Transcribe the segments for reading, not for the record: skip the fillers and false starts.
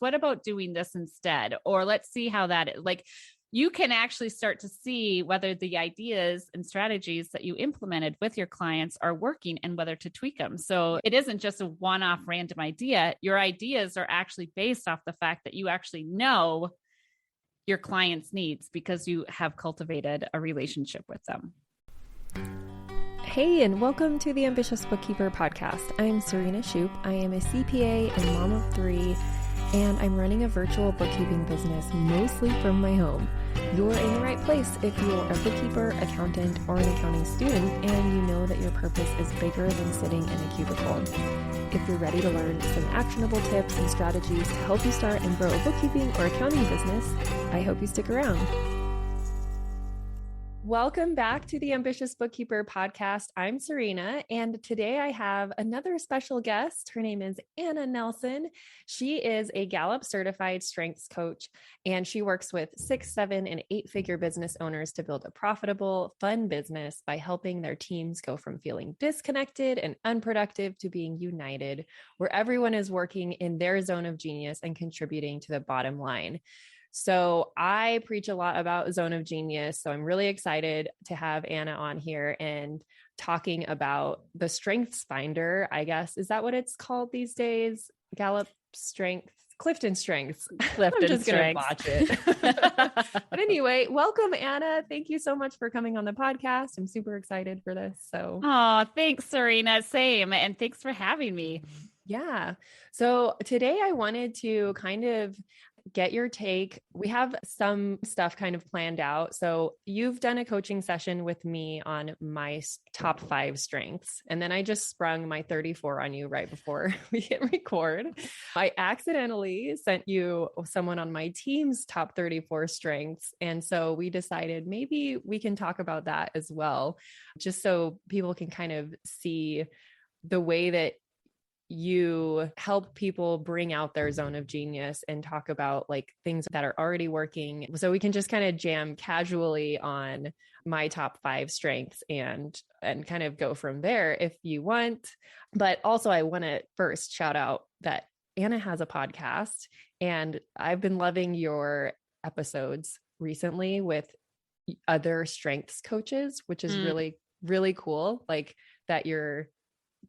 What about doing this instead? Or let's see how that, like, you can actually start to see whether the ideas and strategies that you implemented with your clients are working and whether to tweak them. So it isn't just a one-off random idea. Your ideas are actually based off the fact that you actually know your clients' needs because you have cultivated a relationship with them. Hey, and welcome to the Ambitious Bookkeeper podcast. I'm Serena Shoup. I am a CPA and mom of 3, and I'm running a virtual bookkeeping business mostly from my home. You're in the right place if you're a bookkeeper, accountant, or an accounting student, and you know that your purpose is bigger than sitting in a cubicle. If you're ready to learn some actionable tips and strategies to help you start and grow a bookkeeping or accounting business, I hope you stick around. Welcome back to the Ambitious Bookkeeper podcast. I'm Serena, and today I have another special guest. Her name is Anna Nelson. She is a Gallup Certified Strengths Coach, and she works with 6, 7, and 8-figure business owners to build a profitable, fun business by helping their teams go from feeling disconnected and unproductive to being united, where everyone is working in their zone of genius and contributing to the bottom line. So I preach a lot about zone of genius. So I'm really excited to have Anna on here and talking about the Strengths Finder, I guess. Is that what it's called these days? Gallup Strengths, Clifton Strengths. Clifton I'm just going to Strengths. botch it. But anyway, welcome, Anna. Thank you so much for coming on the podcast. I'm super excited for this. Oh, thanks, Serena. Same. And thanks for having me. Yeah. So today I wanted to kind of get your take. We have some stuff kind of planned out. So you've done a coaching session with me on my top 5 strengths. And then I just sprung my 34 on you right before we hit record. I accidentally sent you someone on my team's top 34 strengths. And so we decided maybe we can talk about that as well, just so people can kind of see the way that you help people bring out their zone of genius and talk about like things that are already working. So we can just kind of jam casually on my top 5 strengths and kind of go from there if you want. But also I want to first shout out that Anna has a podcast, and I've been loving your episodes recently with other strengths coaches, which is really, really cool. Like that you're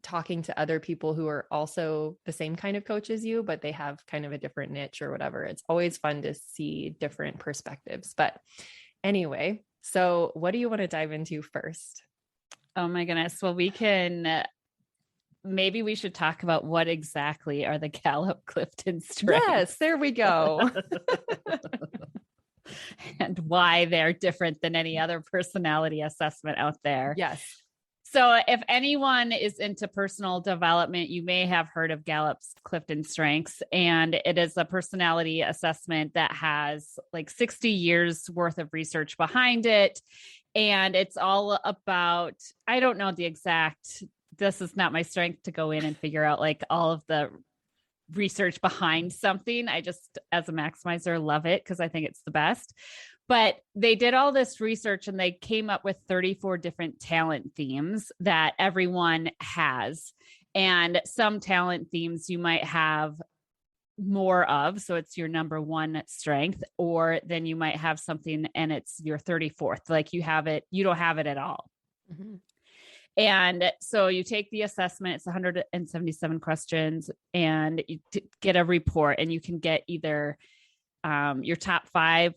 talking to other people who are also the same kind of coach as you, but they have kind of a different niche or whatever. It's always fun to see different perspectives. But anyway, so what do you want to dive into first? Oh my goodness. Well, maybe we should talk about what exactly are the Gallup Clifton strengths. Yes, there we go. And why they're different than any other personality assessment out there. Yes. So if anyone is into personal development, you may have heard of Gallup's Clifton Strengths, and it is a personality assessment that has like 60 years worth of research behind it. And it's all about, I don't know the exact, this is not my strength to go in and figure out like all of the research behind something. I just, as a maximizer, love it because I think it's the best. But they did all this research and they came up with 34 different talent themes that everyone has. And some talent themes you might have more of. So it's your number 1 strength, or then you might have something and it's your 34th. Like you don't have it at all. Mm-hmm. And so you take the assessment, it's 177 questions, and you get a report, and you can get either your top 5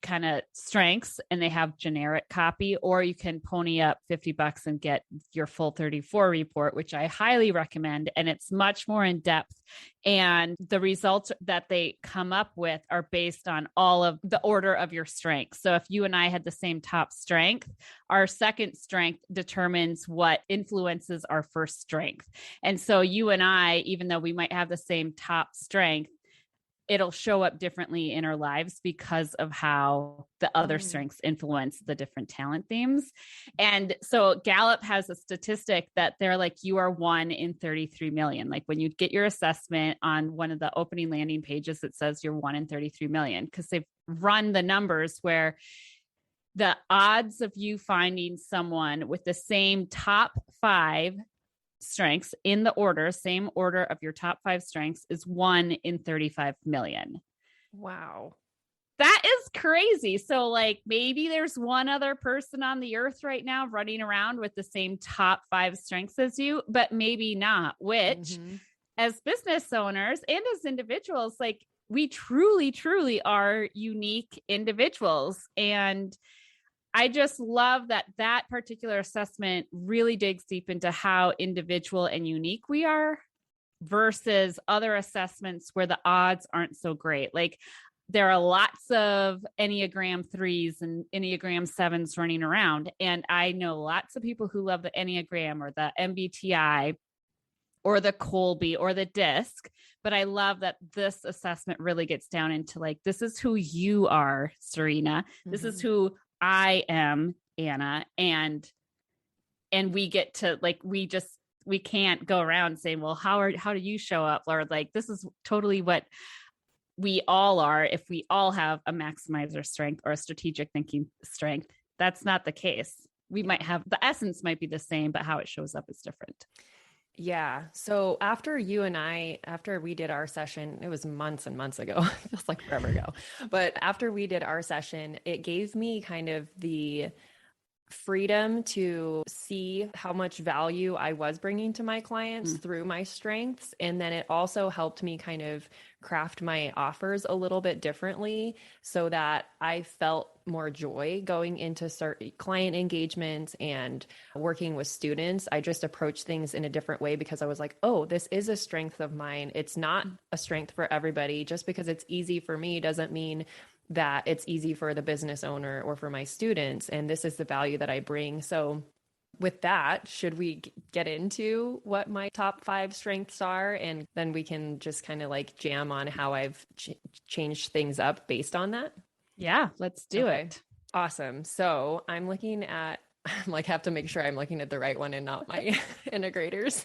kind of strengths, and they have generic copy, or you can pony up $50 and get your full 34 report, which I highly recommend. And it's much more in depth. And the results that they come up with are based on all of the order of your strengths. So if you and I had the same top strength, our second strength determines what influences our first strength. And so you and I, even though we might have the same top strength, it'll show up differently in our lives because of how the other strengths influence the different talent themes. And so Gallup has a statistic that they're like, you are 1 in 33 million. Like when you get your assessment on one of the opening landing pages, it says you're 1 in 33 million, because they've run the numbers where the odds of you finding someone with the same top 5 strengths in the order, same order of your top 5 strengths, is 1 in 35 million. Wow. That is crazy. So like maybe there's one other person on the earth right now running around with the same top 5 strengths as you, but maybe not, which as business owners and as individuals, like we truly, truly are unique individuals. And I just love that that particular assessment really digs deep into how individual and unique we are versus other assessments where the odds aren't so great. Like there are lots of Enneagram 3s and Enneagram 7s running around. And I know lots of people who love the Enneagram or the MBTI or the Colby or the DISC. But I love that this assessment really gets down into like, this is who you are, Serena. This is who I am, Anna. And we get to like, we can't go around saying, well, how do you show up? Or like, this is totally what we all are if we all have a maximizer strength or a strategic thinking strength. That's not the case. We might have the essence might be the same, but how it shows up is different. Yeah. So after we did our session, it was months and months ago, it feels like forever ago, but after we did our session, it gave me kind of the freedom to see how much value I was bringing to my clients through my strengths. And then it also helped me kind of craft my offers a little bit differently so that I felt more joy going into certain client engagements and working with students. I just approached things in a different way because I was like, oh, this is a strength of mine. It's not a strength for everybody. Just because it's easy for me doesn't mean that it's easy for the business owner or for my students. And this is the value that I bring. So with that, should we get into what my top 5 strengths are? And then we can just kind of like jam on how I've changed things up based on that. Yeah, let's do it. Awesome. So I'm looking at, I'm like, have to make sure I'm looking at the right one and not my integrators.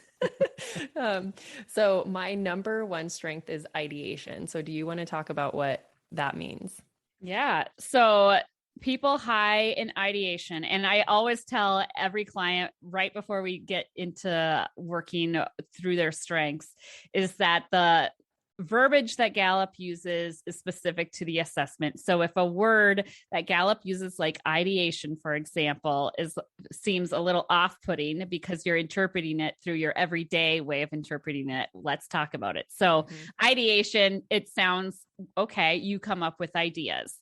So my number 1 strength is ideation. So do you want to talk about what that means? Yeah. So people high in ideation, and I always tell every client right before we get into working through their strengths is that the verbiage that Gallup uses is specific to the assessment. So if a word that Gallup uses like ideation, for example, seems a little off-putting because you're interpreting it through your everyday way of interpreting it, let's talk about it. So ideation, it sounds okay. You come up with ideas.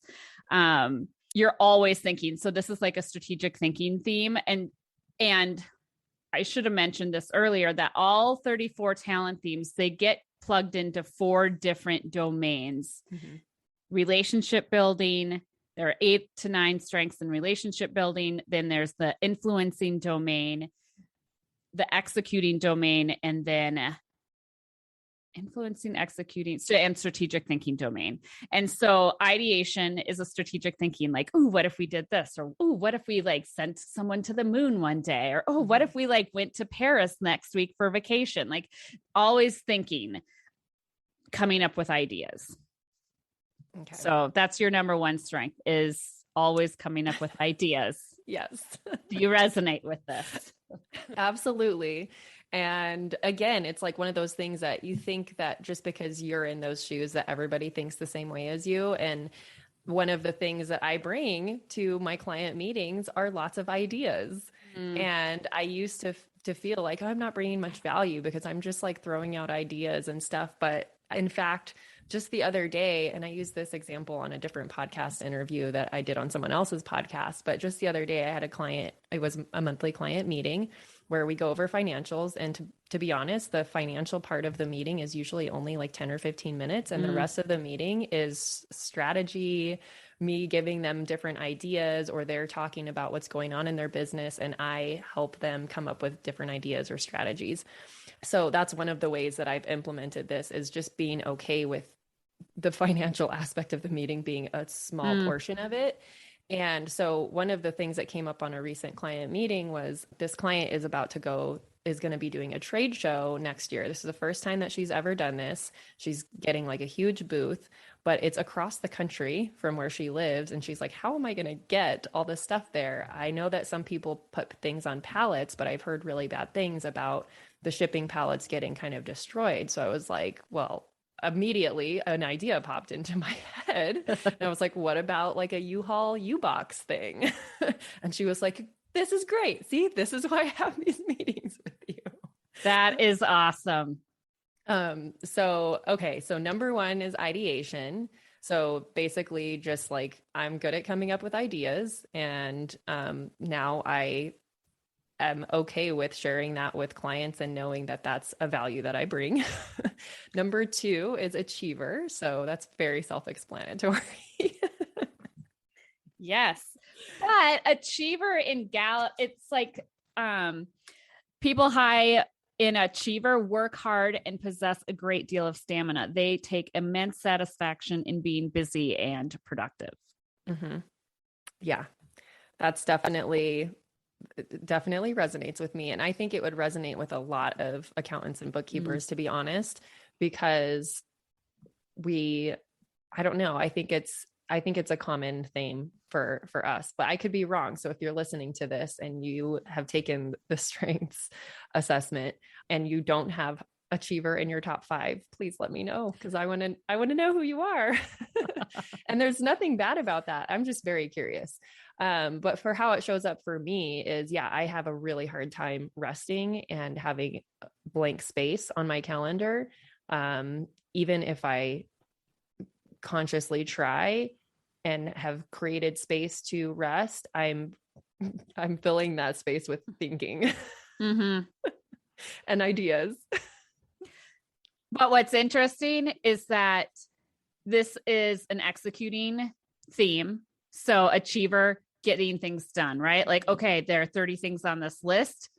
You're always thinking. So this is like a strategic thinking theme. And I should have mentioned this earlier that all 34 talent themes, they get plugged into 4 different domains. Relationship building. There are 8 to 9 strengths in relationship building. Then there's the influencing domain, the executing domain, and then influencing, executing, and strategic thinking domain. And so ideation is a strategic thinking, like, oh, what if we did this? Or, oh, what if we like sent someone to the moon one day? Or, oh, what if we like went to Paris next week for vacation? Like always thinking, coming up with ideas. Okay. So that's your number 1 strength, is always coming up with ideas. Yes. Do you resonate with this? Absolutely. And again, it's like one of those things that you think that just because you're in those shoes that everybody thinks the same way as you. And one of the things that I bring to my client meetings are lots of ideas. And I used to feel like, oh, I'm not bringing much value because I'm just like throwing out ideas and stuff. But in fact, just the other day, and I used this example on a different podcast interview that I did on someone else's podcast, but just the other day I had a client, it was a monthly client meeting where we go over financials. And to be honest, the financial part of the meeting is usually only like 10 or 15 minutes. And the rest of the meeting is strategy, me giving them different ideas, or they're talking about what's going on in their business. And I help them come up with different ideas or strategies. So that's one of the ways that I've implemented this, is just being okay with the financial aspect of the meeting being a small portion of it. And so one of the things that came up on a recent client meeting was this client is going to be doing a trade show next year. This is the first time that she's ever done this. She's getting like a huge booth, but it's across the country from where she lives. And she's like, how am I going to get all this stuff there? I know that some people put things on pallets, but I've heard really bad things about the shipping pallets getting kind of destroyed. So I was like, well, immediately an idea popped into my head. And I was like, what about like a U-Haul U-Box thing? And she was like, this is great. See, this is why I have these meetings with you. That is awesome. So number one is ideation. So basically just like, I'm good at coming up with ideas. And now I am okay with sharing that with clients and knowing that that's a value that I bring. Number two is achiever. So that's very self-explanatory. Yes. But achiever in Gallup, it's like people high in achiever work hard and possess a great deal of stamina. They take immense satisfaction in being busy and productive. Mm-hmm. Yeah, that's definitely resonates with me. And I think it would resonate with a lot of accountants and bookkeepers, to be honest, because I don't know. I think it's a common theme for us, but I could be wrong. So if you're listening to this and you have taken the strengths assessment and you don't have achiever in your top 5, please let me know, because I want to know who you are. And there's nothing bad about that. I'm just very curious. But for how it shows up for me is, I have a really hard time resting and having blank space on my calendar. Even if I consciously try and have created space to rest, I'm filling that space with thinking and ideas. But what's interesting is that this is an executing theme. So achiever, getting things done, right? Like, okay, there are 30 things on this list.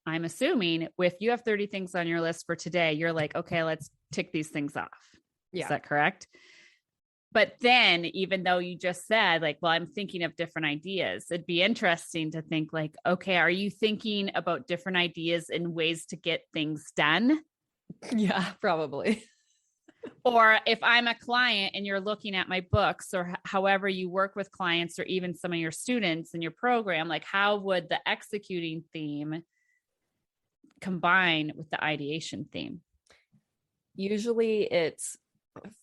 I'm assuming if you have 30 things on your list for today, you're like, okay, let's tick these things off. Yeah. Is that correct? But then even though you just said like, well, I'm thinking of different ideas, it'd be interesting to think like, okay, are you thinking about different ideas and ways to get things done? Yeah, probably. Or if I'm a client and you're looking at my books, or however you work with clients, or even some of your students in your program, like how would the executing theme combine with the ideation theme? Usually it's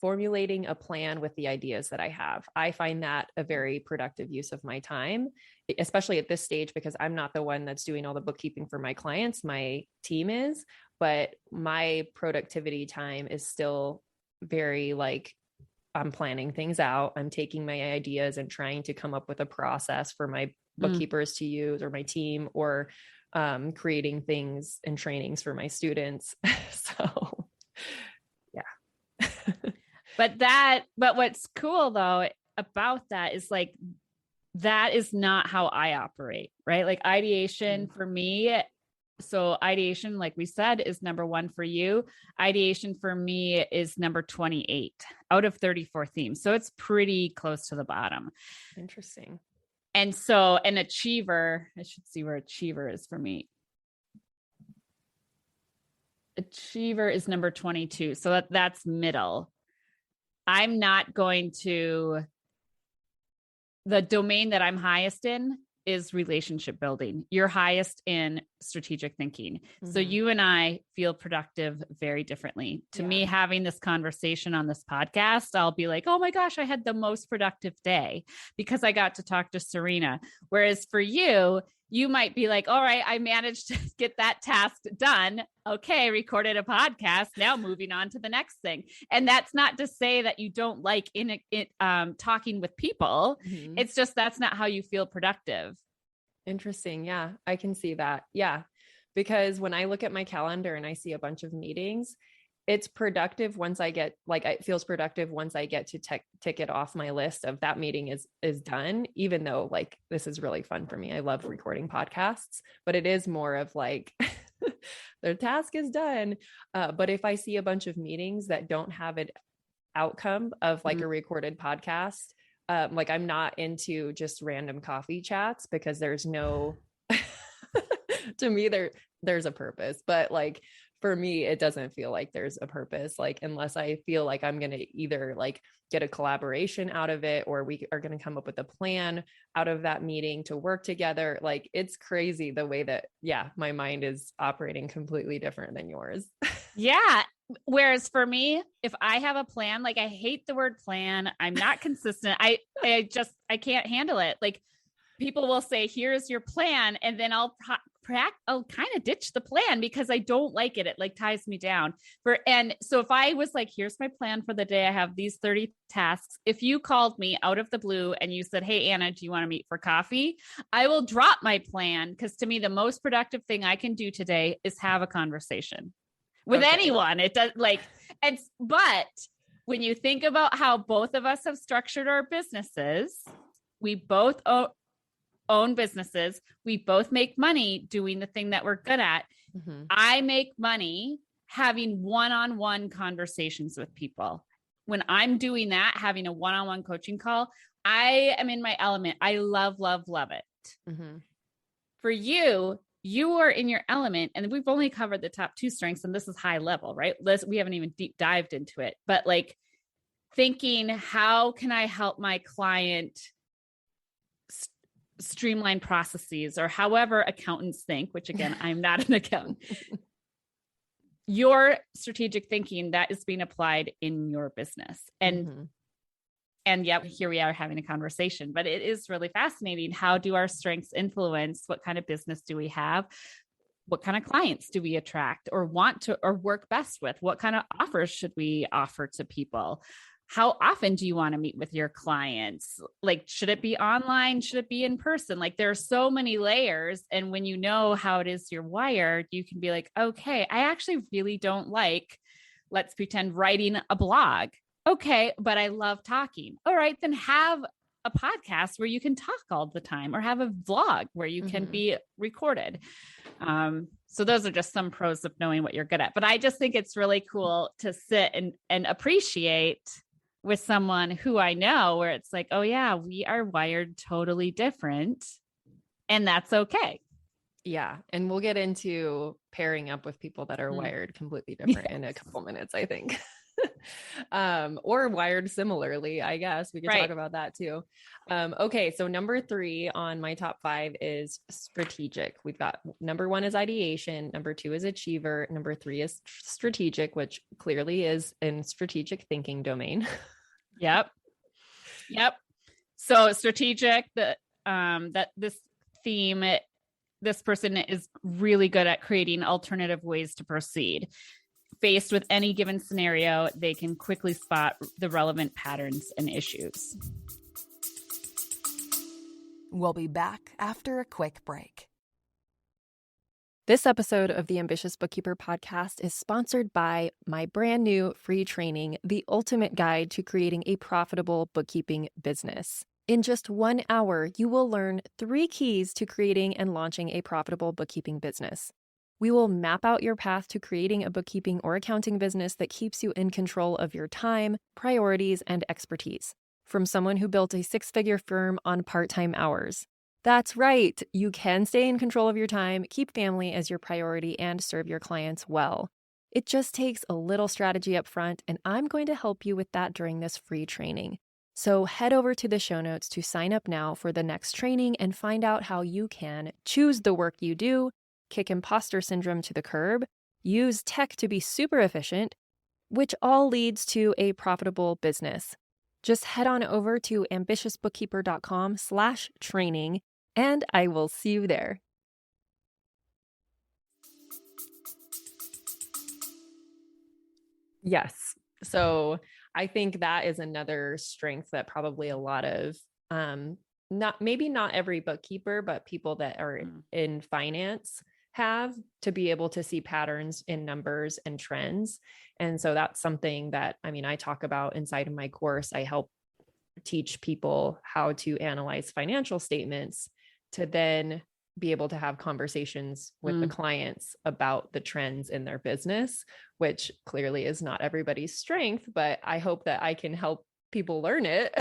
formulating a plan with the ideas that I have. I find that a very productive use of my time, especially at this stage, because I'm not the one that's doing all the bookkeeping for my clients. My team is, but my productivity time is still very like, I'm planning things out. I'm taking my ideas and trying to come up with a process for my bookkeepers to use, or my team, or creating things and trainings for my students. So yeah. But what's cool though about that is like, that is not how I operate, right? Like ideation for me. So ideation, like we said, is number 1 for you. Ideation for me is number 28 out of 34 themes. So it's pretty close to the bottom. Interesting. And so an achiever, I should see where achiever is for me. Achiever is number 22. So that's middle. I'm not going to, the domain that I'm highest in is relationship building. You're highest in strategic thinking. So you and I feel productive very differently. To me, having this conversation on this podcast, I'll be like, oh my gosh, I had the most productive day because I got to talk to Serena. Whereas for you, you might be like, all right, I managed to get that task done. Okay, recorded a podcast. Now moving on to the next thing. And that's not to say that you don't like talking with people. It's just that's not how you feel productive. Interesting. Yeah, I can see that. Yeah, because when I look at my calendar and I see a bunch of meetings, it's productive once I get like, it feels productive once I get to tick it off my list of that meeting is done, even though like, this is really fun for me. I love recording podcasts, but it is more of like, their task is done. But if I see a bunch of meetings that don't have an outcome of like a recorded podcast, like I'm not into just random coffee chats, because there's no, to me, there's a purpose, but like, for me, it doesn't feel like there's a purpose, like, unless I feel like I'm going to either like get a collaboration out of it, or we are going to come up with a plan out of that meeting to work together. Like, it's crazy the way that, my mind is operating completely different than yours. Yeah. Whereas for me, if I have a plan, like I hate the word plan, I'm not consistent. I can't handle it. Like, people will say, here's your plan. And then I'll kind of ditch the plan because I don't like it. It like ties me down. And so if I was like, here's my plan for the day, I have these 30 tasks. If you called me out of the blue and you said, hey, Anna, do you want to meet for coffee? I will drop my plan, because to me, the most productive thing I can do today is have a conversation with anyone. It does but when you think about how both of us have structured our businesses, we both own businesses. We both make money doing the thing that we're good at. Mm-hmm. I make money having one-on-one conversations with people. When I'm doing that, having a one-on-one coaching call, I am in my element. I love, love, love it. Mm-hmm. For you, you are in your element, and we've only covered the top 2 strengths, and this is high level, right? We haven't even deep dived into it, but like thinking, how can I help my client streamline processes, or however accountants think, which again, I'm not an accountant. Your strategic thinking that is being applied in your business. And yet here we are having a conversation, but it is really fascinating. How do our strengths influence what kind of business do we have? What kind of clients do we attract or want to, or work best with? What kind of offers should we offer to people? How often do you want to meet with your clients? Like, should it be online? Should it be in person? Like, there are so many layers. And when you know how it is you're wired, you can be like, okay, I actually really don't like, let's pretend, writing a blog. Okay, but I love talking. All right, then have a podcast where you can talk all the time, or have a vlog where you can be recorded. So those are just some pros of knowing what you're good at. But I just think it's really cool to sit and appreciate with someone who I know, where it's like, oh yeah, we are wired totally different, and that's okay. Yeah. And we'll get into pairing up with people that are wired completely different in a couple minutes, I think. Or wired similarly, I guess we could talk about that too. Okay. So number 3 on my top 5 is strategic. We've got number 1 is ideation. Number 2 is achiever. Number 3 is strategic, which clearly is in strategic thinking domain. Yep. So strategic, that this theme, this person is really good at creating alternative ways to proceed. Faced with any given scenario, they can quickly spot the relevant patterns and issues. We'll be back after a quick break. This episode of the Ambitious Bookkeeper podcast is sponsored by my brand new free training, The Ultimate Guide to Creating a Profitable Bookkeeping Business. In just 1 hour, you will learn 3 keys to creating and launching a profitable bookkeeping business. We will map out your path to creating a bookkeeping or accounting business that keeps you in control of your time, priorities, and expertise. From someone who built a 6-figure firm on part-time hours. That's right. You can stay in control of your time, keep family as your priority, and serve your clients well. It just takes a little strategy up front, and I'm going to help you with that during this free training. So head over to the show notes to sign up now for the next training and find out how you can choose the work you do, kick imposter syndrome to the curb, use tech to be super efficient, which all leads to a profitable business. Just head on over to ambitiousbookkeeper.com/training, and I will see you there. Yes. So I think that is another strength that probably a lot of, not every bookkeeper, but people that are in finance have, to be able to see patterns in numbers and trends. And so that's something that, I talk about inside of my course. I help teach people how to analyze financial statements to then be able to have conversations with the clients about the trends in their business, which clearly is not everybody's strength, but I hope that I can help people learn it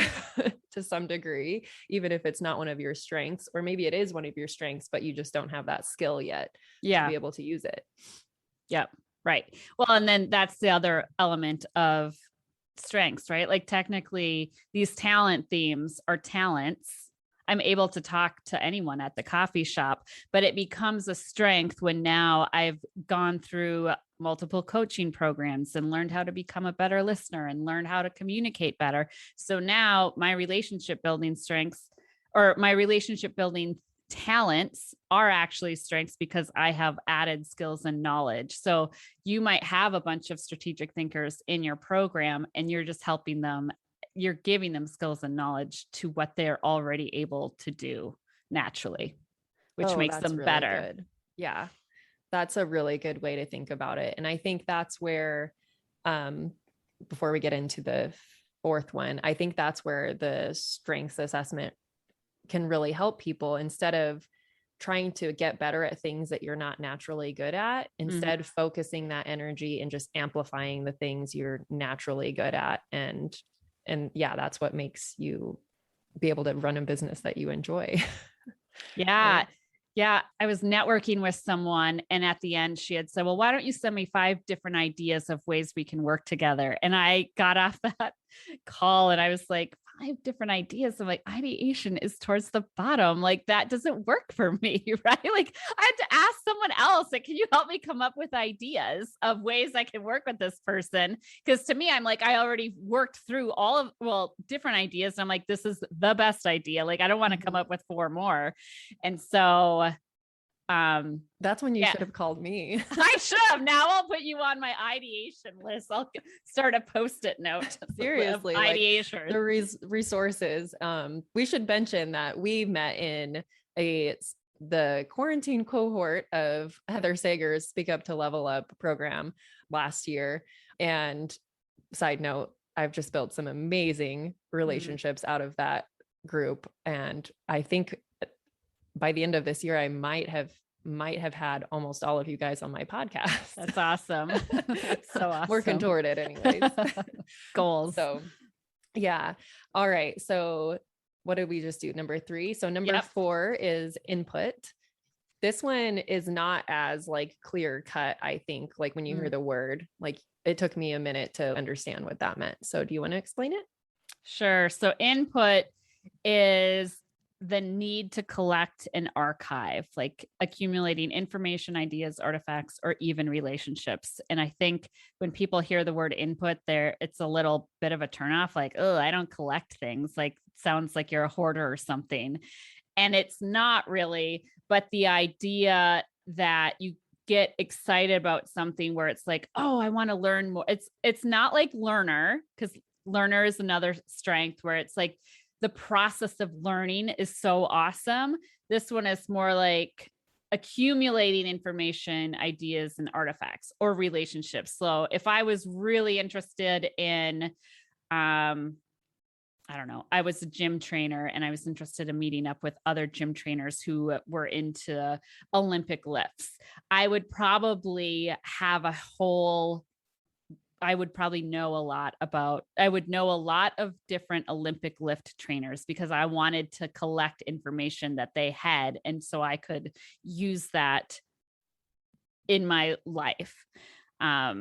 to some degree, even if it's not one of your strengths, or maybe it is one of your strengths, but you just don't have that skill yet to be able to use it. Yep. Right. Well, and then that's the other element of strengths, right? Like technically these talent themes are talents. I'm able to talk to anyone at the coffee shop, but it becomes a strength when now I've gone through multiple coaching programs and learned how to become a better listener and learned how to communicate better. So now my relationship building strengths or my relationship building talents are actually strengths because I have added skills and knowledge. So you might have a bunch of strategic thinkers in your program and you're just helping them, you're giving them skills and knowledge to what they're already able to do naturally, which makes that's them really better. good. Yeah. That's a really good way to think about it. And I think that's where, before we get into the fourth one, I think that's where the strengths assessment can really help people instead of trying to get better at things that you're not naturally good at, instead focusing that energy and just amplifying the things you're naturally good at. And yeah, that's what makes you be able to run a business that you enjoy. Yeah. Right? Yeah. I was networking with someone and at the end she had said, well, why don't you send me 5 different ideas of ways we can work together? And I got off that call and I was like, 5 different ideas. I'm like, ideation is towards the bottom. Like that doesn't work for me. Right. Like I had to ask someone else, like, can you help me come up with ideas of ways I can work with this person? Because to me, I'm like, I already worked through different ideas. And I'm like, this is the best idea. Like, I don't want to come up with 4 more. And so that's when you should have called me. I should have. Now I'll put you on my ideation list. I'll start a Post-it note. Seriously, ideation. Like the resources. We should mention that we met in the quarantine cohort of Heather Sager's Speak Up to Level Up program last year. And side note, I've just built some amazing relationships out of that group. And I think by the end of this year, I might have had almost all of you guys on my podcast. That's awesome. That's so awesome. Working toward it anyways. Goals. So yeah. All right. So what did we just do? Number 3. So number 4 is input. This one is not as like clear cut. I think like when you hear the word, like it took me a minute to understand what that meant. So do you want to explain it? Sure. So input is the need to collect and archive, like accumulating information, ideas, artifacts, or even relationships. And I think when people hear the word input there, it's a little bit of a turnoff, like, oh, I don't collect things. Like sounds like you're a hoarder or something. And it's not really, but the idea that you get excited about something where it's like, oh, I want to learn more. It's not like learner, because learner is another strength where it's like, the process of learning is so awesome. This one is more like accumulating information, ideas, and artifacts or relationships. So if I was really interested in, I don't know, I was a gym trainer and I was interested in meeting up with other gym trainers who were into Olympic lifts, I would probably know a lot of different Olympic lift trainers because I wanted to collect information that they had. And so I could use that in my life. I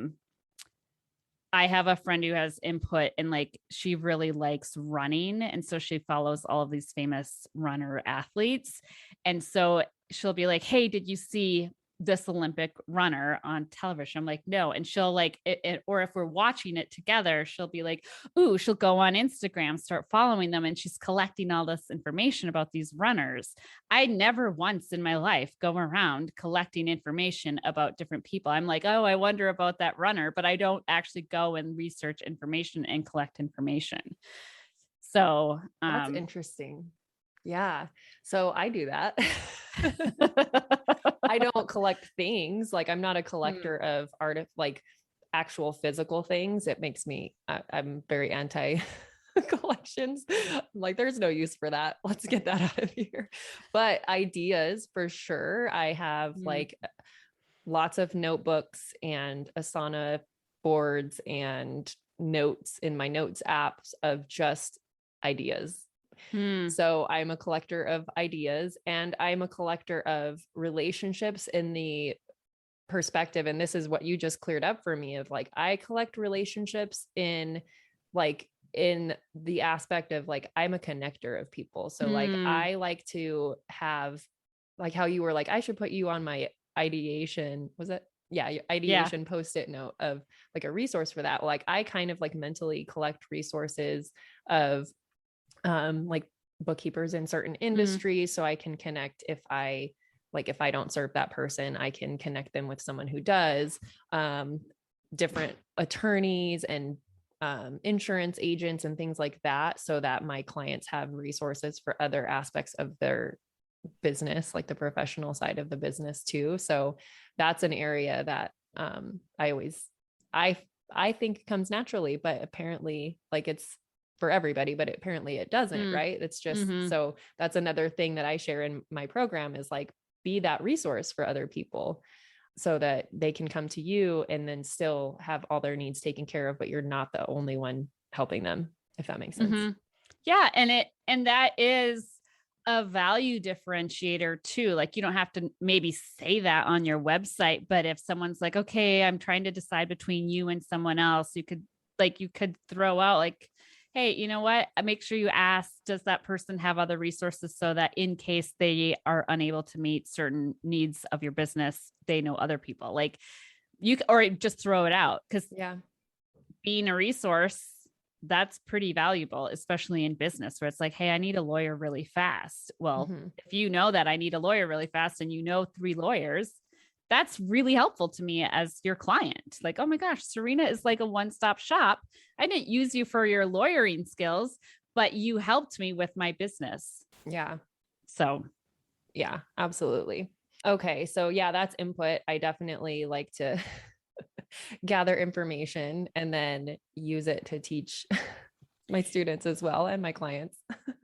have a friend who has input and like, she really likes running. And so she follows all of these famous runner athletes. And so she'll be like, hey, did you see this Olympic runner on television? I'm like, no. And she'll like it, or if we're watching it together, she'll be like, ooh, she'll go on Instagram, start following them. And she's collecting all this information about these runners. I never once in my life go around collecting information about different people. I'm like, oh, I wonder about that runner, but I don't actually go and research information and collect information. So that's interesting. Yeah. So I do that. I don't collect things. Like I'm not a collector of art, like actual physical things. It makes me, I'm very anti collections. I'm like, there's no use for that. Let's get that out of here. But ideas for sure. I have like lots of notebooks and Asana boards and notes in my notes apps of just ideas. So I'm a collector of ideas and I'm a collector of relationships in the perspective, and this is what you just cleared up for me, of like, I collect relationships in the aspect of like, I'm a connector of people. So like, I like to have, like how you were like, I should put you on my ideation. Was it? Yeah. Your ideation post-it note of like a resource for that. Like I kind of like mentally collect resources of like bookkeepers in certain industries. So I can connect if I don't serve that person, I can connect them with someone who does, different attorneys and insurance agents and things like that, so that my clients have resources for other aspects of their business, like the professional side of the business too. So that's an area that I think comes naturally, but apparently like it's for everybody, but apparently it doesn't, right? It's just, so that's another thing that I share in my program is like, be that resource for other people so that they can come to you and then still have all their needs taken care of, but you're not the only one helping them, if that makes sense. Yeah. And that is a value differentiator too. Like you don't have to maybe say that on your website, but if someone's like, okay, I'm trying to decide between you and someone else, you could throw out like, hey, you know what? Make sure you ask, does that person have other resources so that in case they are unable to meet certain needs of your business, they know other people like you, or just throw it out. Cause being a resource, that's pretty valuable, especially in business where it's like, hey, I need a lawyer really fast. Well, if you know that I need a lawyer really fast and you know 3 lawyers, that's really helpful to me as your client. Like, oh my gosh, Serena is like a one-stop shop. I didn't use you for your lawyering skills, but you helped me with my business. Yeah. So yeah, absolutely. Okay. So yeah, that's input. I definitely like to gather information and then use it to teach my students as well and my clients.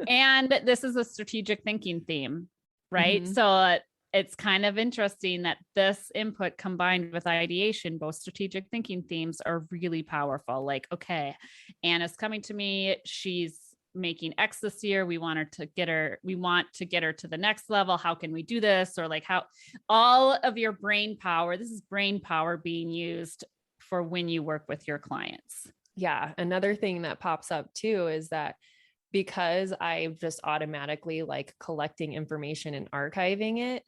And this is a strategic thinking theme, right? So it's kind of interesting that this input combined with ideation, both strategic thinking themes are really powerful. Like, okay, Anna's coming to me. She's making X this year. We want to get her to the next level. How can we do this? Or like how all of your brain power, this is brain power being used for when you work with your clients. Yeah. Another thing that pops up too is that because I just automatically like collecting information and archiving it,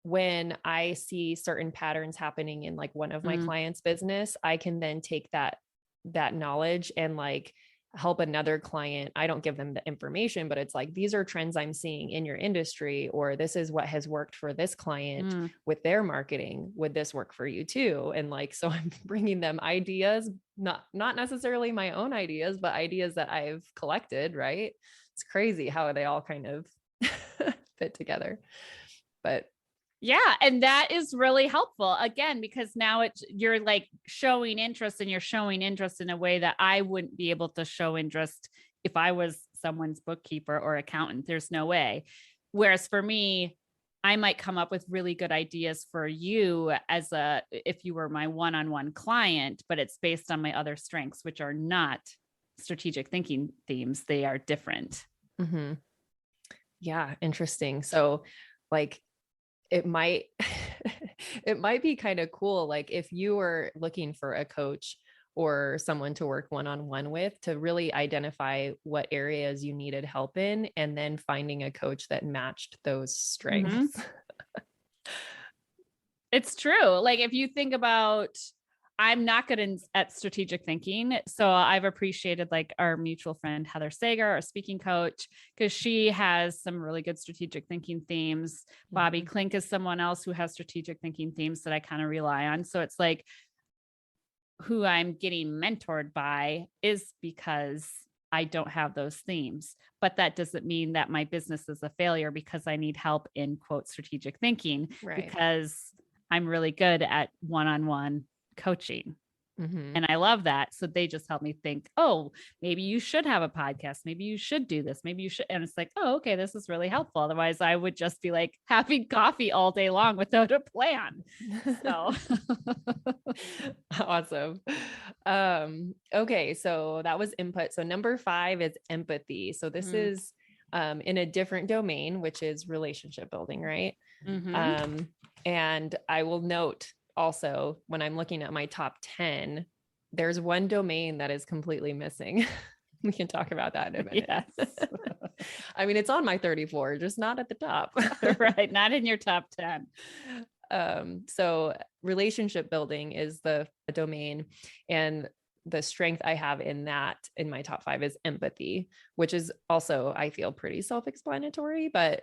when I see certain patterns happening in like one of my clients' business, I can then take that knowledge and like help another client. I don't give them the information, but it's like, these are trends I'm seeing in your industry, or this is what has worked for this client with their marketing. Would this work for you too? And like, so I'm bringing them ideas, not necessarily my own ideas, but ideas that I've collected, right? It's crazy how they all kind of fit together. But yeah. And that is really helpful again, because now you're like showing interest, and you're showing interest in a way that I wouldn't be able to show interest if I was someone's bookkeeper or accountant. There's no way. Whereas for me, I might come up with really good ideas for you if you were my one-on-one client, but it's based on my other strengths, which are not strategic thinking themes. They are different. Yeah. Interesting. So like, it might be kind of cool. Like if you were looking for a coach or someone to work one-on-one with, to really identify what areas you needed help in, and then finding a coach that matched those strengths. It's true. Like if you think about, I'm not good at strategic thinking. So I've appreciated like our mutual friend, Heather Sager, our speaking coach, because she has some really good strategic thinking themes. Bobby Klink is someone else who has strategic thinking themes that I kind of rely on. So it's like who I'm getting mentored by is because I don't have those themes, but that doesn't mean that my business is a failure because I need help in quote strategic thinking, because I'm really good at one-on-one coaching. And I love that. So they just help me think, oh, maybe you should have a podcast. Maybe you should do this. Maybe you should. And it's like, oh, okay, this is really helpful. Otherwise I would just be like having coffee all day long without a plan. So awesome. Okay. So that was input. So number 5 is empathy. So this is in a different domain, which is relationship building, right? And I will note, also, when I'm looking at my top 10, there's one domain that is completely missing. We can talk about that in a minute. Yes. I mean, it's on my 34, just not at the top. Right. Not in your top 10. So relationship building is the domain, and the strength I have in that in my top 5 is empathy, which is also, I feel, pretty self-explanatory, but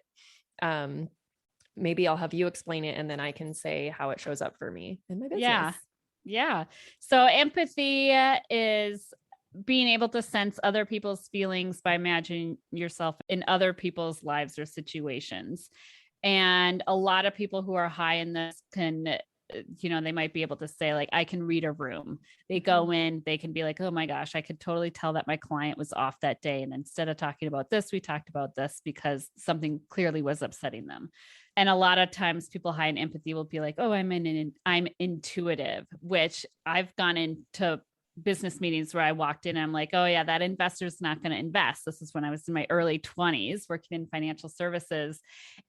maybe I'll have you explain it and then I can say how it shows up for me in my business. Yeah. Yeah. So empathy is being able to sense other people's feelings by imagining yourself in other people's lives or situations. And a lot of people who are high in this can, they might be able to say, like, I can read a room. They go in, they can be like, oh my gosh, I could totally tell that my client was off that day. And instead of talking about this, we talked about this because something clearly was upsetting them. And a lot of times people high in empathy will be like, oh, I'm intuitive, which I've gone into business meetings where I walked in and I'm like, oh yeah, that investor's not going to invest. This is when I was in my early 20s working in financial services.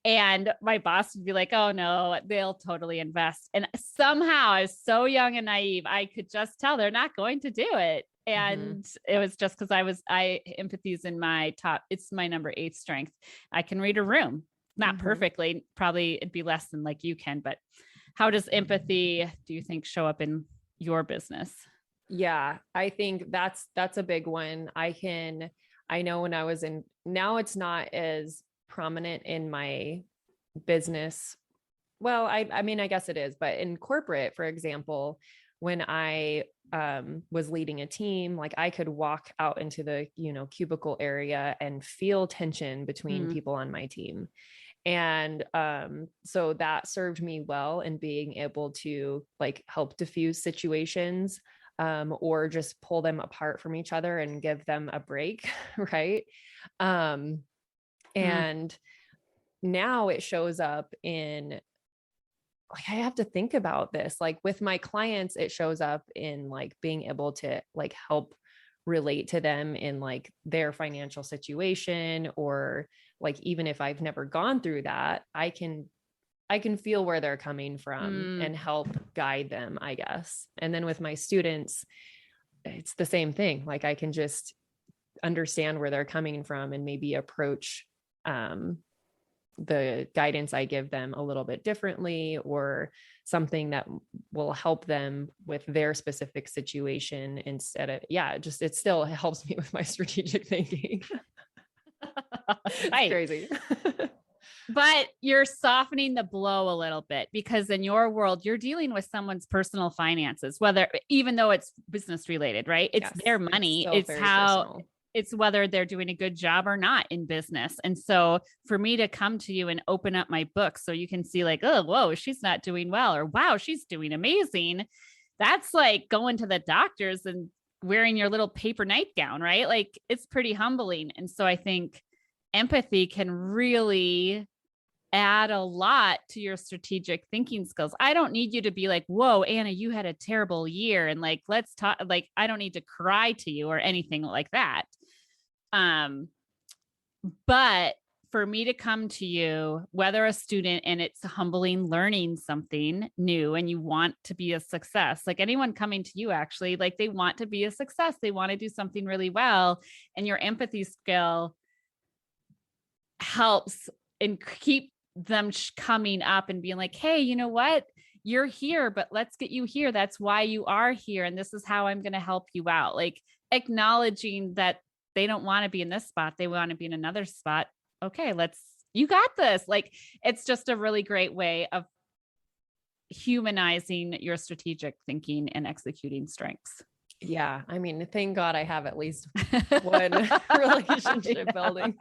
And my boss would be like, oh no, they'll totally invest. And somehow I was so young and naive, I could just tell they're not going to do it. And it was just because empathy is in my top, it's my number 8 strength. I can read a room, not perfectly, probably it'd be less than like you can, but how does empathy, do you think, show up in your business? Yeah, I think that's a big one. I know when I was now it's not as prominent in my business. Well, I mean, I guess it is, but in corporate, for example, when I was leading a team, like I could walk out into the, cubicle area and feel tension between people on my team. And so that served me well in being able to like help diffuse situations, or just pull them apart from each other and give them a break. Right. And now it shows up in, like, I have to think about this, like with my clients, it shows up in like being able to like help relate to them in like their financial situation, or like, even if I've never gone through that, I can feel where they're coming from and help guide them, I guess. And then with my students, it's the same thing. Like I can just understand where they're coming from and maybe approach the guidance I give them a little bit differently, or something that will help them with their specific situation instead of, it still helps me with my strategic thinking. It's crazy. But you're softening the blow a little bit, because in your world, you're dealing with someone's personal finances, even though it's business related, right? It's their money. It's whether they're doing a good job or not in business. And so for me to come to you and open up my book so you can see like, oh, whoa, she's not doing well, or wow, she's doing amazing. That's like going to the doctors and wearing your little paper nightgown, right? Like it's pretty humbling. And so I think empathy can really add a lot to your strategic thinking skills. I don't need you to be like, whoa, Anna, you had a terrible year. And like, let's talk, like, I don't need to cry to you or anything like that. But for me to come to you, whether a student and it's humbling, learning something new, and you want to be a success, like anyone coming to you, actually, like they want to be a success. They want to do something really well. And your empathy skill helps and keep them coming up and being like, hey, you know what? You're here, but let's get you here. That's why you are here. And this is how I'm going to help you out. Like acknowledging that they don't want to be in this spot. They want to be in another spot. Okay, you got this. Like, it's just a really great way of humanizing your strategic thinking and executing strengths. Yeah. I mean, thank God I have at least one relationship building.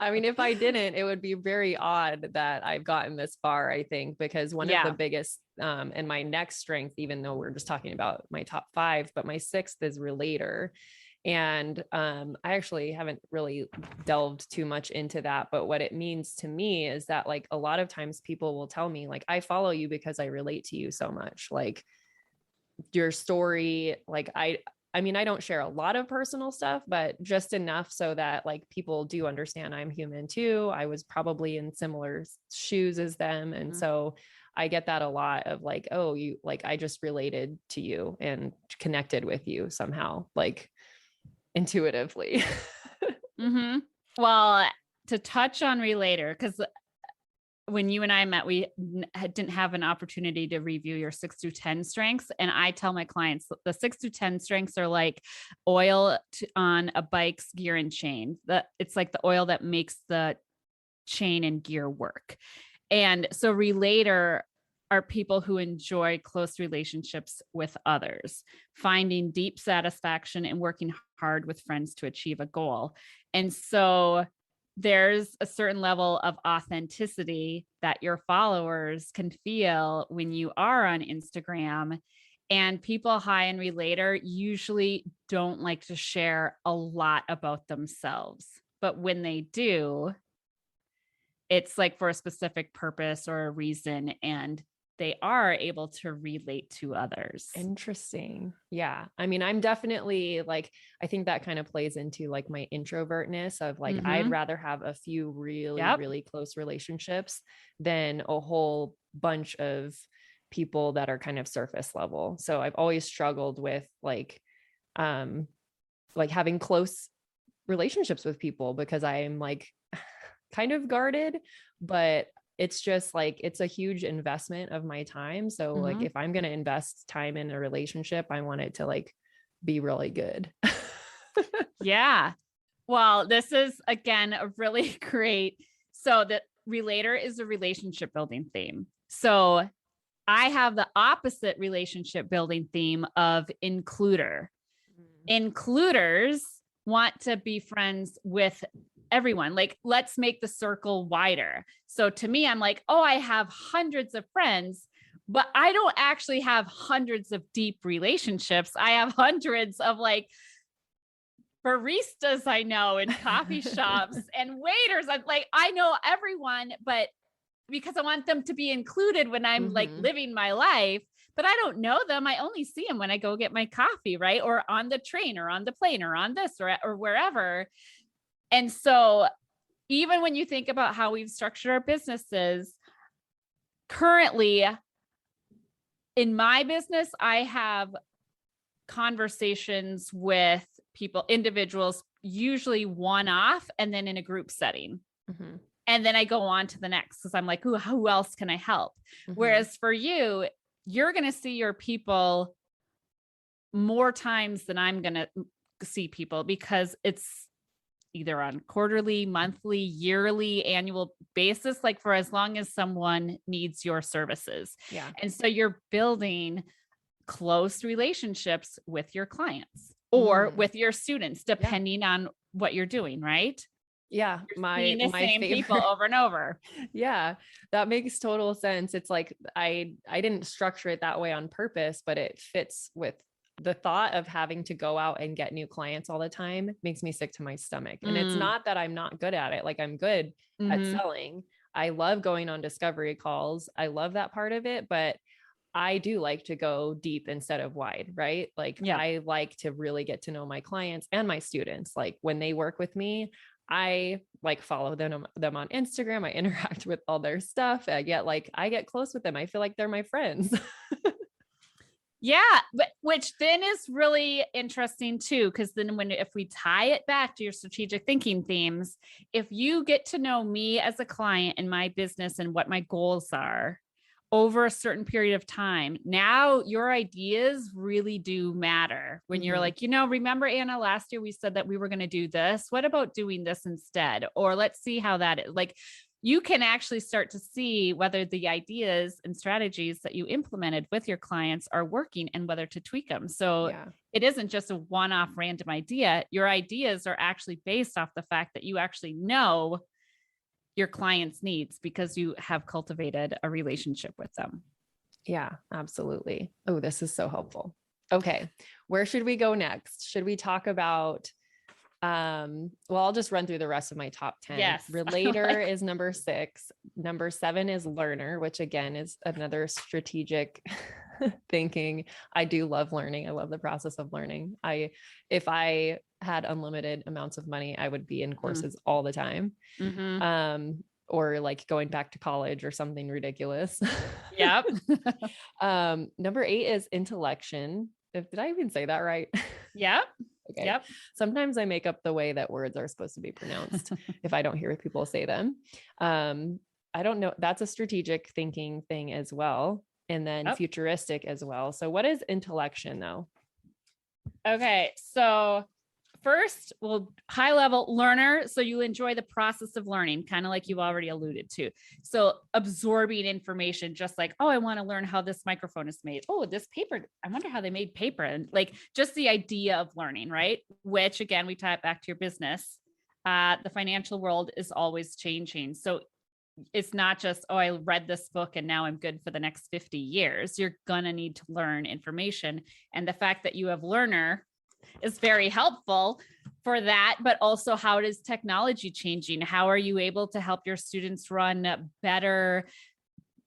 I mean, if I didn't, it would be very odd that I've gotten this far, I think, because one of the biggest, and my next strength, even though we're just talking about my top 5, but my 6th is relator. And I actually haven't really delved too much into that, but what it means to me is that like a lot of times people will tell me like, I follow you because I relate to you so much. Like your story, like I mean, I don't share a lot of personal stuff, but just enough so that like people do understand I'm human too. I was probably in similar shoes as them. And so I get that a lot of like, oh, you like, I just related to you and connected with you somehow, like intuitively. Mm-hmm. Well, to touch on relator, because when you and I met, we didn't have an opportunity to review your 6 to 10 strengths. And I tell my clients the 6 to 10 strengths are like oil on a bike's gear and chain. It's like the oil that makes the chain and gear work. And so relator are people who enjoy close relationships with others, finding deep satisfaction and working hard with friends to achieve a goal. And so there's a certain level of authenticity that your followers can feel when you are on Instagram. And people high in relator usually don't like to share a lot about themselves. But when they do, it's like for a specific purpose or a reason, and they are able to relate to others. Interesting. Yeah. I mean, I'm definitely like, I think that kind of plays into like my introvertness of like, I'd rather have a few really, really close relationships than a whole bunch of people that are kind of surface level. So I've always struggled with like having close relationships with people because I am like kind of guarded, but it's just like, it's a huge investment of my time. So like, if I'm going to invest time in a relationship, I want it to like be really good. Yeah. Well, this is again, a really great. So the relator is a relationship building theme. So I have the opposite relationship building theme of includer. Includers want to be friends with everyone. Like, let's make the circle wider. So to me, I'm like, oh, I have hundreds of friends, but I don't actually have hundreds of deep relationships. I have hundreds of like baristas I know in coffee shops and waiters. I'm like, I know everyone, but because I want them to be included when I'm like living my life, but I don't know them. I only see them when I go get my coffee, right? Or on the train or on the plane or on this or wherever. And so even when you think about how we've structured our businesses, currently in my business, I have conversations with people, individuals, usually one-off and then in a group setting. And then I go on to the next because I'm like, ooh, who else can I help? Whereas for you, you're going to see your people more times than I'm going to see people because it's either on quarterly, monthly, yearly, annual basis, like for as long as someone needs your services. Yeah. And so you're building close relationships with your clients or with your students, depending on what you're doing, right? Yeah. You're seeing the same people over and over. Yeah, that makes total sense. It's like, I didn't structure it that way on purpose, but it fits with the thought of having to go out and get new clients all the time makes me sick to my stomach. And it's not that I'm not good at it. Like I'm good at selling. I love going on discovery calls. I love that part of it, but I do like to go deep instead of wide, right? Like I like to really get to know my clients and my students. Like when they work with me, I like follow them on Instagram. I interact with all their stuff. I get close with them. I feel like they're my friends. Yeah, but which then is really interesting too, because then if we tie it back to your strategic thinking themes, if you get to know me as a client in my business and what my goals are over a certain period of time, now your ideas really do matter when you're like, remember Anna, last year we said that we were going to do this. What about doing this instead? Or let's see how that is. Like, you can actually start to see whether the ideas and strategies that you implemented with your clients are working and whether to tweak them. So it isn't just a one-off random idea. Your ideas are actually based off the fact that you actually know your clients' needs because you have cultivated a relationship with them. Yeah, absolutely. Oh, this is so helpful. Okay. Where should we go next? Should we talk about I'll just run through the rest of my top 10. Yes. Relator is number 6. Number 7 is learner, which again is another strategic thinking. I do love learning. I love the process of learning. If I had unlimited amounts of money, I would be in courses all the time. or like going back to college or something ridiculous. Yep. Number 8 is intellection. Did I even say that right? Yep. Okay. Yep. Sometimes I make up the way that words are supposed to be pronounced if I don't hear people say them. I don't know. That's a strategic thinking thing as well. And then futuristic as well. So what is intellection though? Okay. So first, well, high level learner. So you enjoy the process of learning, kind of like you already alluded to. So absorbing information, just like, oh, I want to learn how this microphone is made. Oh, this paper, I wonder how they made paper. And like just the idea of learning, right? Which again, we tie it back to your business. The financial world is always changing. So it's not just, oh, I read this book and now I'm good for the next 50 years. You're going to need to learn information. And the fact that you have learner is very helpful for that. But also, how is technology changing? How are you able to help your students run better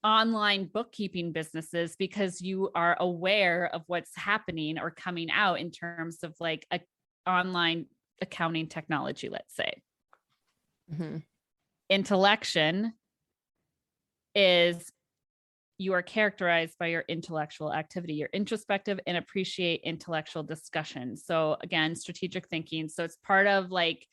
online bookkeeping businesses because you are aware of what's happening or coming out in terms of like a online accounting technology, let's say. Mm-hmm. Intellection is you are characterized by your intellectual activity. You're introspective and appreciate intellectual discussion. So again, strategic thinking. So it's part of like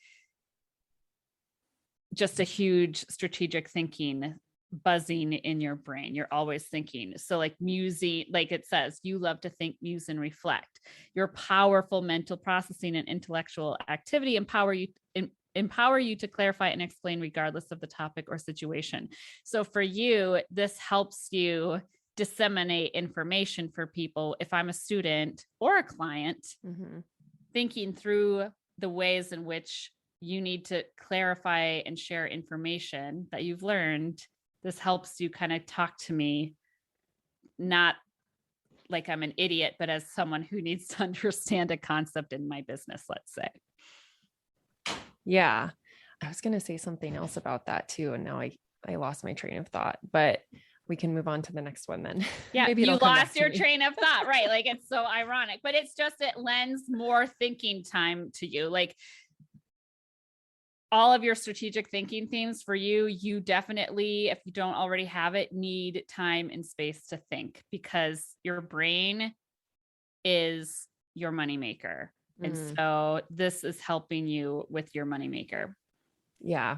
just a huge strategic thinking buzzing in your brain. You're always thinking. So like musing, like it says, you love to think, muse, and reflect. Your powerful mental processing and intellectual activity empower you to clarify and explain regardless of the topic or situation. So for you, this helps you disseminate information for people. If I'm a student or a client, thinking through the ways in which you need to clarify and share information that you've learned, this helps you kind of talk to me, not like I'm an idiot, but as someone who needs to understand a concept in my business, let's say. Yeah. I was going to say something else about that too. And now I lost my train of thought, but we can move on to the next one then. Yeah. Maybe you lost your train of thought, right? Like it's so ironic, but it's just, it lends more thinking time to you. Like all of your strategic thinking themes for you, you definitely, if you don't already have it, need time and space to think because your brain is your moneymaker. And so this is helping you with your moneymaker. Yeah.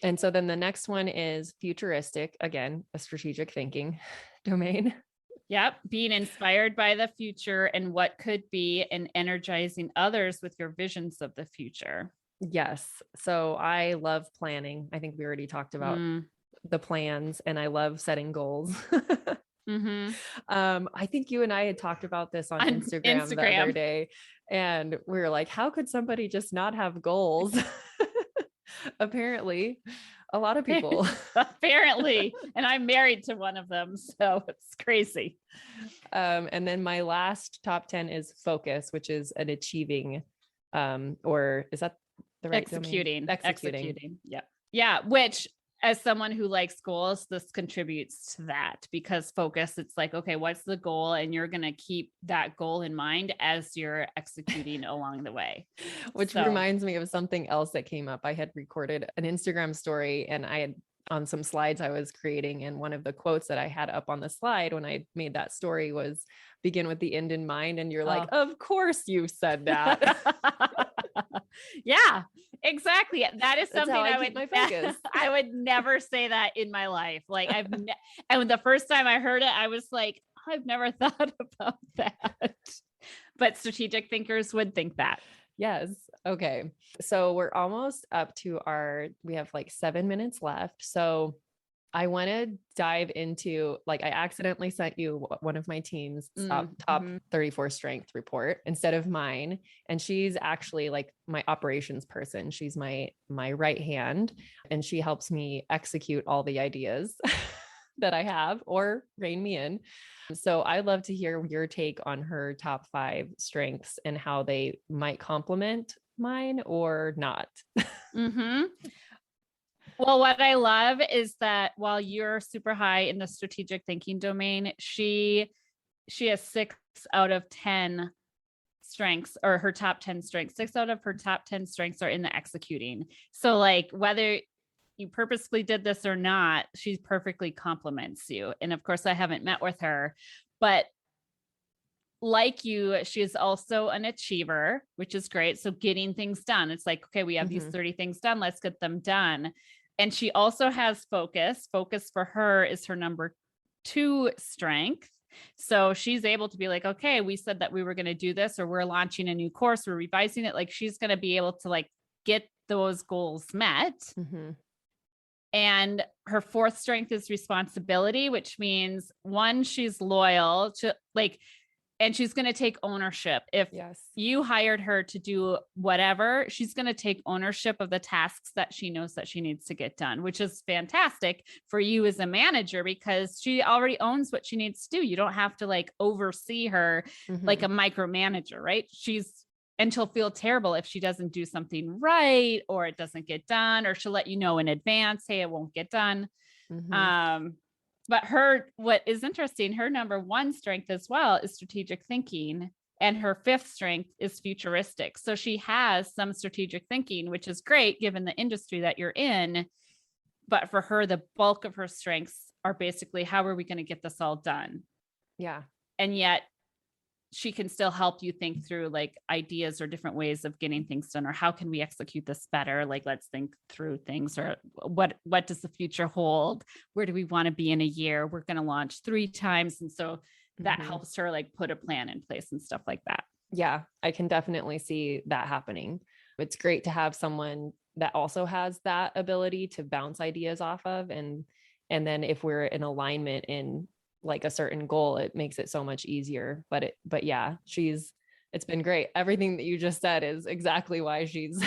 And so then the next one is futuristic, again, a strategic thinking domain. Yep. Being inspired by the future and what could be, and energizing others with your visions of the future. Yes. So I love planning. I think we already talked about the plans, and I love setting goals. I think you and I had talked about this on Instagram the other day, and we were like, how could somebody just not have goals? Apparently a lot of people. Apparently. And I'm married to one of them. So it's crazy. And then my last top 10 is focus, which is an achieving, or is that the right executing. Domain? Executing. Yeah. Yeah. Which, as someone who likes goals, this contributes to that, because focus, it's like, okay, what's the goal? And you're going to keep that goal in mind as you're executing along the way. Which reminds me of something else that came up. I had recorded an Instagram story, and I had on some slides I was creating. And one of the quotes that I had up on the slide when I made that story was begin with the end in mind. And you're like, of course you said that. Yeah, exactly. That is something I would never say that in my life. Like and the first time I heard it, I was like, I've never thought about that. But strategic thinkers would think that. Yes. Okay. So we're almost up to we have like 7 minutes left. So I want to dive into, like, I accidentally sent you one of my team's top 34 strength report instead of mine. And she's actually like my operations person. She's my right hand, and she helps me execute all the ideas that I have or rein me in. So I'd love to hear your take on her top 5 strengths and how they might complement mine or not. Well, what I love is that while you're super high in the strategic thinking domain, she has 6 out of 10 strengths, or her top 10 strengths. 6 out of her top 10 strengths are in the executing. So like whether you purposely did this or not, she perfectly compliments you. And of course, I haven't met with her, but like you, she is also an achiever, which is great. So getting things done. It's like, okay, we have these 30 things done. Let's get them done. And she also has focus. Focus for her is her number 2 strength. So she's able to be like, okay, we said that we were going to do this, or we're launching a new course, we're revising it. Like she's going to be able to like get those goals met. And her 4th strength is responsibility, which means 1, she's loyal to like, and she's going to take ownership. If you hired her to do whatever, she's going to take ownership of the tasks that she knows that she needs to get done, which is fantastic for you as a manager because she already owns what she needs to do. You don't have to like oversee her like a micromanager, right? And she'll feel terrible if she doesn't do something right, or it doesn't get done, or she'll let you know in advance, hey, it won't get done. But what is interesting, her number 1 strength as well is strategic thinking. And her 5th strength is futuristic. So she has some strategic thinking, which is great given the industry that you're in. But for her, the bulk of her strengths are basically, how are we going to get this all done? Yeah. And yet she can still help you think through like ideas or different ways of getting things done, or how can we execute this better? Like, let's think through things, or what does the future hold? Where do we want to be in a year? We're going to launch 3 times. And so that helps her like put a plan in place and stuff like that. Yeah, I can definitely see that happening. It's great to have someone that also has that ability to bounce ideas off of. And then if we're in alignment in like a certain goal, it makes it so much easier. But yeah, it's been great. Everything that you just said is exactly why she's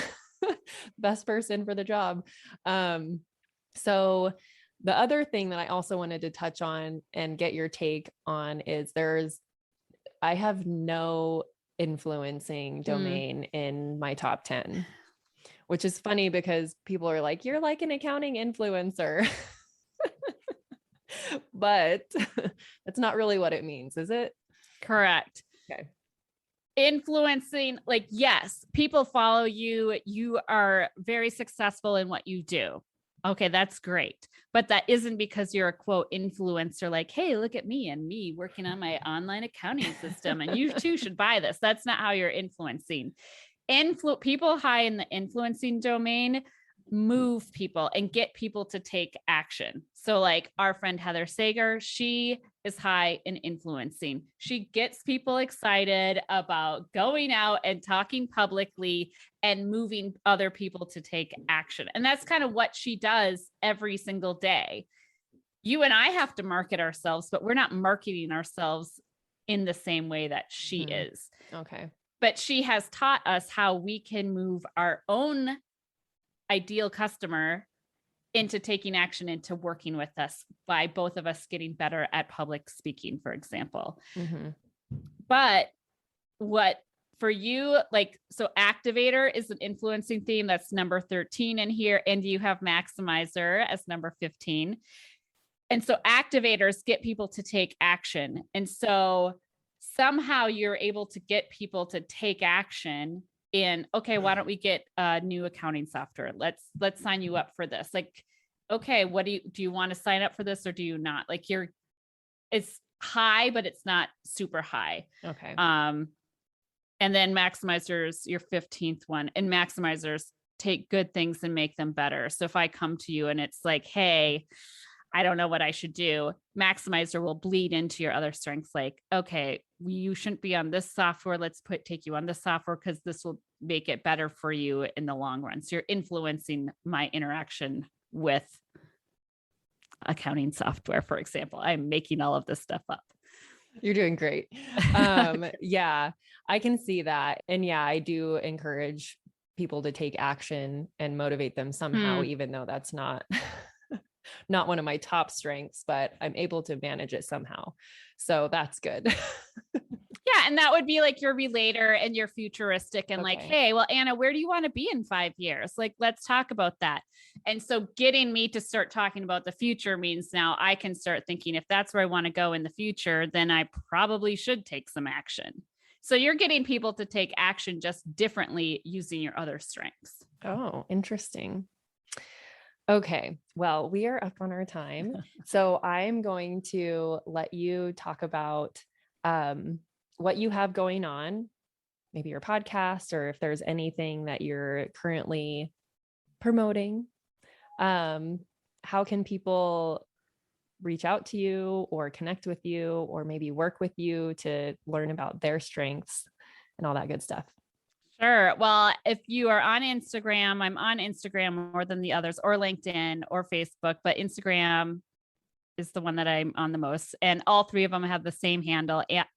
best person for the job. So the other thing that I also wanted to touch on and get your take on is I have no influencing domain in my top 10, which is funny because people are like, you're like an accounting influencer. But that's not really what it means, is it? Correct. Okay. Influencing, like, yes, people follow you. You are very successful in what you do. Okay, that's great. But that isn't because you're a quote influencer, like, hey, look at me and me working on my online accounting system, and you too should buy this. That's not how you're influencing. People high in the influencing domain move people and get people to take action. So like our friend Heather Sager, she is high in influencing. She gets people excited about going out and talking publicly and moving other people to take action. And that's kind of what she does every single day. You and I have to market ourselves, but we're not marketing ourselves in the same way that she is. Okay. But she has taught us how we can move our own ideal customer into taking action, into working with us, by both of us getting better at public speaking, for example. But what for you, like, so activator is an influencing theme. That's number 13 in here. And you have maximizer as number 15. And so activators get people to take action. And so somehow you're able to get people to take action in, okay, why don't we get a new accounting software? Let's sign you up for this. Like, okay, what do you want to sign up for this, or do you not? Like it's high, but it's not super high. Okay. And then maximizers, your 15th one, and maximizers take good things and make them better. So if I come to you and it's like, hey, I don't know what I should do, maximizer will bleed into your other strengths. Like, okay, you shouldn't be on this software. Let's take you on this software because this will make it better for you in the long run. So you're influencing my interaction with accounting software, for example. I'm making all of this stuff up. You're doing great. Yeah, I can see that. And yeah, I do encourage people to take action and motivate them somehow, even though that's not one of my top strengths, but I'm able to manage it somehow. So that's good. Yeah. And that would be like your relator and your futuristic and like, hey, well, Anna, where do you want to be in 5 years? Like, let's talk about that. And so getting me to start talking about the future means now I can start thinking, if that's where I want to go in the future, then I probably should take some action. So you're getting people to take action just differently using your other strengths. Oh, interesting. Okay, well, we are up on our time. So I'm going to let you talk about what you have going on, maybe your podcast, or if there's anything that you're currently promoting. How can people reach out to you or connect with you or maybe work with you to learn about their strengths and all that good stuff? Sure. Well, if you are on Instagram, I'm on Instagram more than the others, or LinkedIn or Facebook, but Instagram is the one that I'm on the most. And all three of them have the same handle at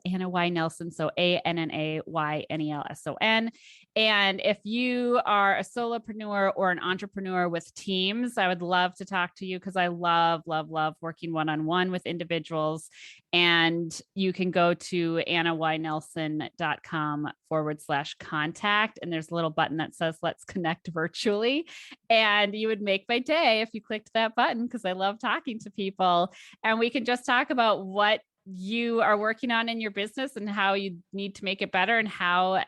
Anna Y. Nelson. So ANNAYNELSON. And if you are a solopreneur or an entrepreneur with teams, I would love to talk to you because I love working one-on-one with individuals. And you can go to annaynelson.com/contact. And there's a little button that says, let's connect virtually. And you would make my day if you clicked that button because I love talking to people. And we can just talk about what you are working on in your business and how you need to make it better and how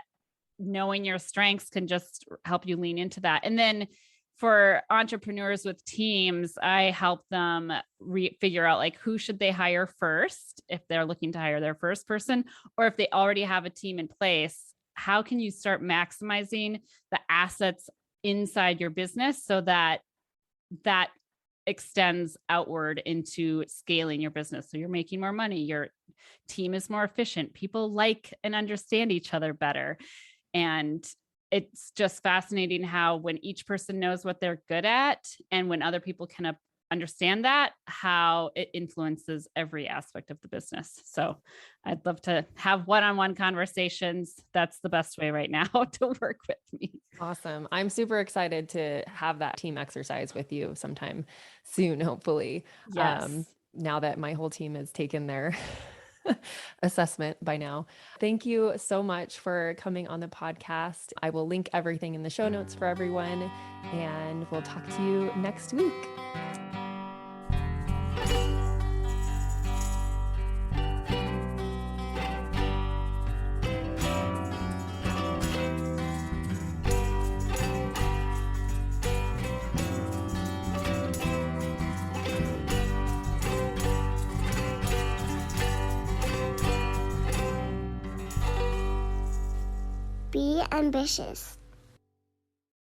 knowing your strengths can just help you lean into that. And then for entrepreneurs with teams, I help them figure out like who should they hire first if they're looking to hire their first person, or if they already have a team in place, how can you start maximizing the assets inside your business so that extends outward into scaling your business. So you're making more money, your team is more efficient, people like and understand each other better. And it's just fascinating how when each person knows what they're good at and when other people can understand that, how it influences every aspect of the business. So I'd love to have one-on-one conversations. That's the best way right now to work with me. Awesome. I'm super excited to have that team exercise with you sometime soon, hopefully. Yes. Now that my whole team has taken their assessment by now. Thank you so much for coming on the podcast. I will link everything in the show notes for everyone, and we'll talk to you next week. Be ambitious.